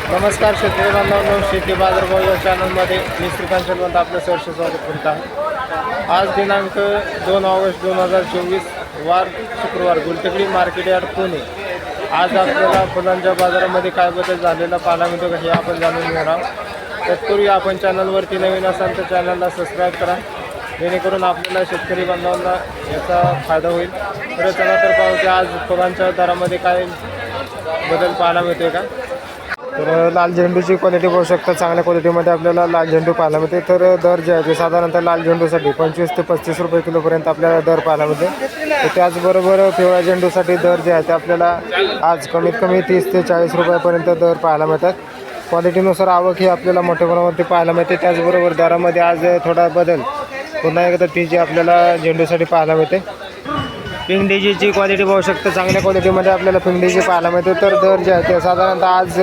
नमस्कार शेतकरी बांधवांनो, शेती बाजारभाव या चॅनलमध्ये मी श्रीकांत चलवंत आपलं सहर्ष स्वागत करीत आहे। आज दिनांक 2 ऑगस्ट 2024 वार शुक्रवार, गुलटेकडी मार्केट यार्ड पुणे। आज आपल्याला फुलांच्या बाजारामध्ये काय बदल झालेला पाहायला मिळतो हे आपण जाणून घेणार आहोत। तत्पूर्वी आपण चॅनलवरती नवीन असाल तर चॅनलला सबस्क्राईब करा, जेणेकरून आपल्याला शेतकरी बांधवांना याचा फायदा होईल। तर चला तर पाहू की आज फुलांच्या दरामध्ये काय बदल पाहायला मिळतोय का। तर लाल झेंडूची क्वालिटी पाहू शकता, चांगल्या क्वालिटीमध्ये आपल्याला लाल झेंडू पाहायला मिळते। तर दर जे आहे ते साधारणतः लाल झेंडूसाठी 25 ते 35 रुपये किलोपर्यंत आपल्याला दर पाहायला मिळते। तर त्याचबरोबर पिवळ्या झेंडूसाठी दर जे आहे ते आपल्याला आज कमीत कमी 30 ते 40 रुपयापर्यंत दर पाहायला मिळतात। क्वालिटीनुसार आवक ही आपल्याला मोठ्या प्रमाणावरती पाहायला मिळते। त्याचबरोबर दरामध्ये आज थोडा बदल पुन्हा एकदा टीची आपल्याला झेंडूसाठी पाहायला मिळते। पिंक डेजीची क्वालिटी पाहू शकता, चांगल्या क्वालिटीमध्ये आपल्याला पिंक डेजी पाहायला मिळते। तर दर जे आहे ते साधारणतः आज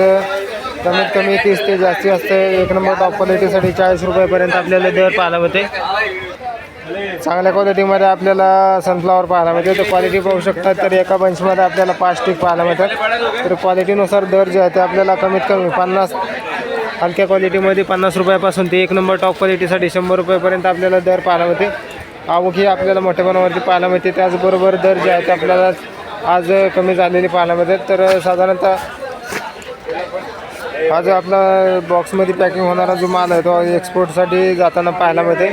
कमीत कमी 30 ते जास्तीत जास्त एक नंबर टॉप क्वालिटीसाठी 40 रुपयापर्यंत आपल्याला दर पाहायला मिळते। चांगल्या क्वालिटीमध्ये आपल्याला सनफ्लॉवर पाहायला मिळते। तर क्वालिटी पाहू शकता, तर एका बंचमध्ये आपल्याला 5 स्टिक पाहायला मिळतात। तर क्वालिटीनुसार दर जे आहे ते आपल्याला कमीत कमी 50 हलक्या क्वालिटीमध्ये 50 रुपयापासून ते एक नंबर टॉप क्वालिटीसाठी 100 रुपयापर्यंत आपल्याला दर पाहायला मिळते। आवक ही आपल्याला मोठ्या प्रमाणावरती पाहायला मिळते। त्याचबरोबर दर जे आहे ते आपल्याला आज कमी झालेली पाहायला मिळते। तर साधारणतः आज आपला बॉक्समध्ये पॅकिंग होणारा जो माल आहे तो एक्सपोर्टसाठी जाताना पाहायला मिळते।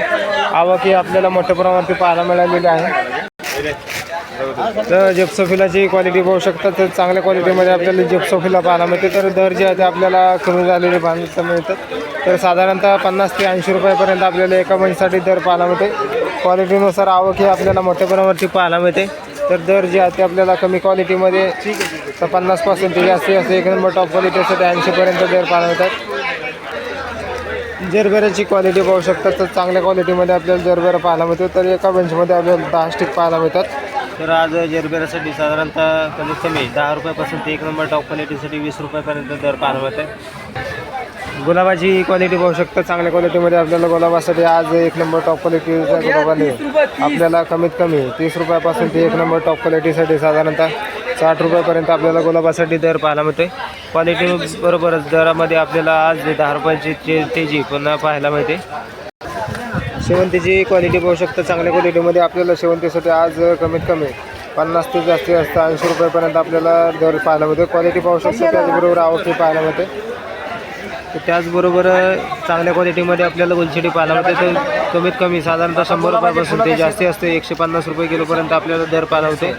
आवक ही आपल्याला मोठ्या प्रमाणावरती पाहायला मिळालेली आहे। तर जिप्सोफिलाची क्वालिटी पाहू शकता, तर चांगल्या क्वालिटीमध्ये आपल्याला जिप्सोफिला पाहायला मिळते। तर दर जे आहे ते आपल्याला कमी झालेले पाहायला मिळतात। तर साधारणतः 50 ते 80 रुपयापर्यंत आपल्याला एका बंचसाठी दर पाहायला मिळते। क्वालिटीनुसार आवक ही आपल्याला मोठ्या प्रमाणावरती पाहायला मिळते। तर दर जे आहे ते आपल्याला कमी क्वालिटीमध्ये 50 पासून ते जास्तीत जास्त एक नंबर टॉप क्वालिटीसाठी 80 पर्यंत दर पाहायला मिळतात। जरबेराची क्वालिटी पाहू शकता, तर चांगल्या क्वालिटीमध्ये आपल्याला जरबेरा पाहायला मिळतो। तर एका बेंचमध्ये आपल्याला 10 स्टिक पाहायला मिळतात। तर आज जरबेरासाठी साधारणतः कमीत कमी 10 रुपयापासून ते एक नंबर टॉप क्वालिटीसाठी 20 रुपयापर्यंत दर पाहायला मिळते। गुलाबाची क्वालिटी पाहू शकता, चांगल्या क्वालिटीमध्ये आपल्याला गुलाबासाठी आज एक नंबर टॉप क्वालिटीच्या गुलाबाने आपल्याला कमीत कमी 30 रुपयापासून ते एक नंबर टॉप क्वालिटीसाठी साधारणतः 60 रुपयापर्यंत आपल्याला गुलाबासाठी दर पाहायला मिळते। क्वालिटी बरोबरच दरामध्ये आपल्याला आज 10 रुपयाची तेजी पुन्हा पाहायला मिळते। शेवंतीची क्वालिटी पाहू शकता, चांगल्या क्वालिटीमध्ये आपल्याला शेवंतीसाठी आज कमीत कमी 50 ते जास्तीत जास्त 80 रुपयापर्यंत आपल्याला दर पाहायला मिळते। क्वालिटी पाहू शकता, त्याचबरोबर आवकही पाहायला मिळते। त्याचबरोबर चांगल्या क्वालिटीमध्ये आपल्याला गुलछडी पाहायला मिळते। तर कमीत कमी साधारणतः 100 रुपयापासून ते जास्तीत जास्त 150 रुपये किलोपर्यंत आपल्याला दर पाहायला मिळते।